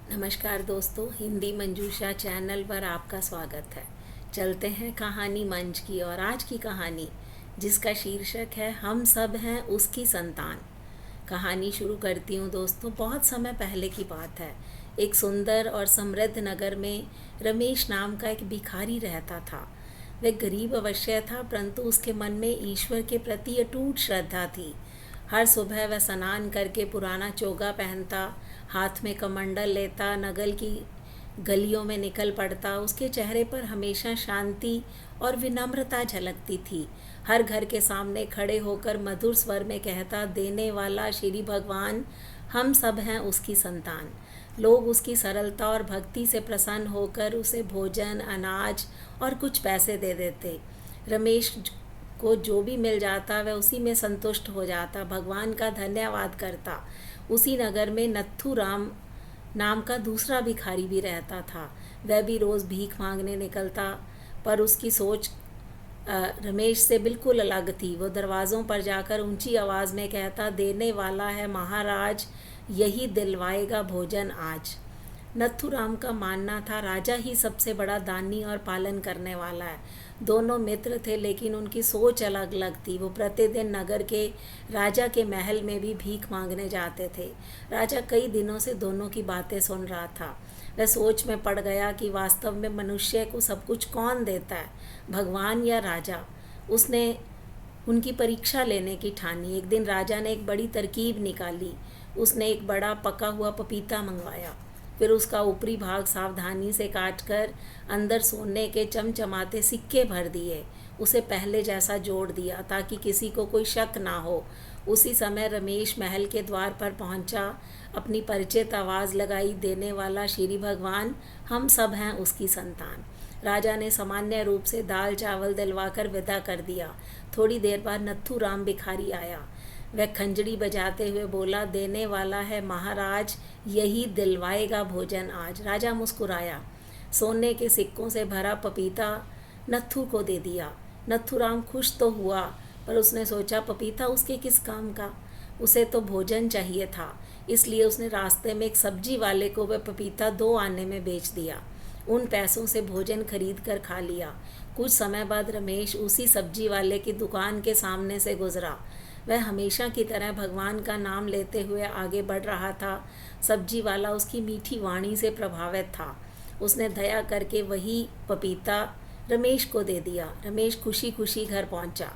नमस्कार दोस्तों, हिंदी मंजूषा चैनल पर आपका स्वागत है। चलते हैं कहानी मंच की। और आज की कहानी जिसका शीर्षक है हम सब हैं उसकी संतान। कहानी शुरू करती हूँ दोस्तों। बहुत समय पहले की बात है। एक सुंदर और समृद्ध नगर में रमेश नाम का एक भिखारी रहता था। वह गरीब अवश्य था, परंतु उसके मन में ईश्वर के प्रति अटूट श्रद्धा थी। हर सुबह वह स्नान करके पुराना चोगा पहनता, हाथ में कमंडल लेता, नगर की गलियों में निकल पड़ता। उसके चेहरे पर हमेशा शांति और विनम्रता झलकती थी। हर घर के सामने खड़े होकर मधुर स्वर में कहता, देने वाला श्री भगवान, हम सब हैं उसकी संतान। लोग उसकी सरलता और भक्ति से प्रसन्न होकर उसे भोजन, अनाज और कुछ पैसे दे देते। रमेश को जो भी मिल जाता वह उसी में संतुष्ट हो जाता, भगवान का धन्यवाद करता। उसी नगर में नत्थू राम नाम का दूसरा भिखारी भी रहता था। वह भी रोज़ भीख मांगने निकलता, पर उसकी सोच रमेश से बिल्कुल अलग थी। वो दरवाज़ों पर जाकर ऊंची आवाज़ में कहता, देने वाला है महाराज, यही दिलवाएगा भोजन आज। नथुराम का मानना था राजा ही सबसे बड़ा दानी और पालन करने वाला है। दोनों मित्र थे, लेकिन उनकी सोच अलग अलग थी। वो प्रतिदिन नगर के राजा के महल में भी भीख मांगने जाते थे। राजा कई दिनों से दोनों की बातें सुन रहा था। वह सोच में पड़ गया कि वास्तव में मनुष्य को सब कुछ कौन देता है, भगवान या राजा। उसने उनकी परीक्षा लेने की ठानी। एक दिन राजा ने एक बड़ी तरकीब निकाली। उसने एक बड़ा पका हुआ पपीता मंगवाया, फिर उसका ऊपरी भाग सावधानी से काटकर अंदर सोने के चमचमाते सिक्के भर दिए। उसे पहले जैसा जोड़ दिया ताकि किसी को कोई शक ना हो। उसी समय रमेश महल के द्वार पर पहुंचा। अपनी परिचित आवाज़ लगाई, देने वाला श्री भगवान, हम सब हैं उसकी संतान। राजा ने सामान्य रूप से दाल चावल दिलवाकर विदा कर दिया। थोड़ी देर बाद नत्थू राम भिखारी आया। वह खंजड़ी बजाते हुए बोला, देने वाला है महाराज, यही दिलवाएगा भोजन आज। राजा मुस्कुराया, सोने के सिक्कों से भरा पपीता नत्थू को दे दिया। नत्थूराम खुश तो हुआ, पर उसने सोचा पपीता उसके किस काम का। उसे तो भोजन चाहिए था। इसलिए उसने रास्ते में एक सब्जी वाले को वह पपीता 2 आने में बेच दिया। उन पैसों से भोजन खरीद कर खा लिया। कुछ समय बाद रमेश उसी सब्जी वाले की दुकान के सामने से गुजरा। वह हमेशा की तरह भगवान का नाम लेते हुए आगे बढ़ रहा था। सब्जी वाला उसकी मीठी वाणी से प्रभावित था। उसने दया करके वही पपीता रमेश को दे दिया। रमेश खुशी खुशी घर पहुंचा।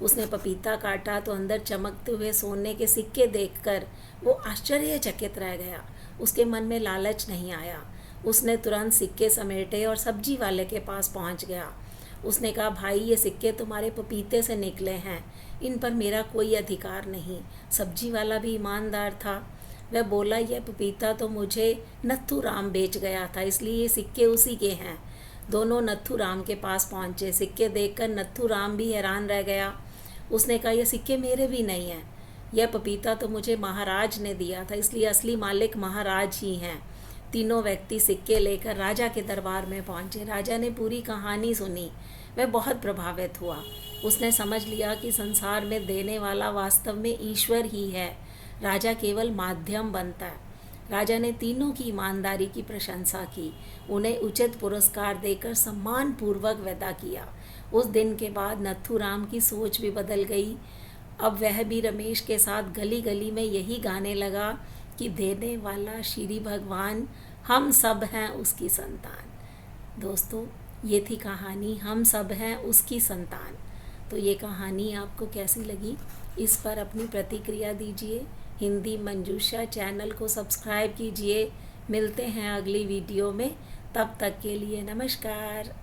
उसने पपीता काटा तो अंदर चमकते हुए सोने के सिक्के देखकर वो आश्चर्यचकित रह गया। उसके मन में लालच नहीं आया। उसने तुरंत सिक्के समेटे और सब्जी वाले के पास पहुंच गया। उसने कहा, भाई, ये सिक्के तुम्हारे पपीते से निकले हैं, इन पर मेरा कोई अधिकार नहीं। सब्जी वाला भी ईमानदार था। वह बोला, यह पपीता तो मुझे नत्थू राम बेच गया था, इसलिए ये सिक्के उसी के हैं। दोनों नत्थू राम के पास पहुंचे। सिक्के देखकर नत्थू राम भी हैरान रह गया। उसने कहा, यह सिक्के मेरे भी नहीं हैं। यह पपीता तो मुझे महाराज ने दिया था, इसलिए असली मालिक महाराज ही हैं। तीनों व्यक्ति सिक्के लेकर राजा के दरबार में पहुंचे। राजा ने पूरी कहानी सुनी। वह बहुत प्रभावित हुआ। उसने समझ लिया कि संसार में देने वाला वास्तव में ईश्वर ही है, राजा केवल माध्यम बनता है। राजा ने तीनों की ईमानदारी की प्रशंसा की, उन्हें उचित पुरस्कार देकर सम्मान पूर्वक विदा किया। उस दिन के बाद नत्थू राम की सोच भी बदल गई। अब वह भी रमेश के साथ गली गली में यही गाने लगा कि देने वाला श्री भगवान, हम सब हैं उसकी संतान। दोस्तों, ये थी कहानी हम सब हैं उसकी संतान। तो ये कहानी आपको कैसी लगी, इस पर अपनी प्रतिक्रिया दीजिए। हिंदी मंजूषा चैनल को सब्सक्राइब कीजिए। मिलते हैं अगली वीडियो में। तब तक के लिए नमस्कार।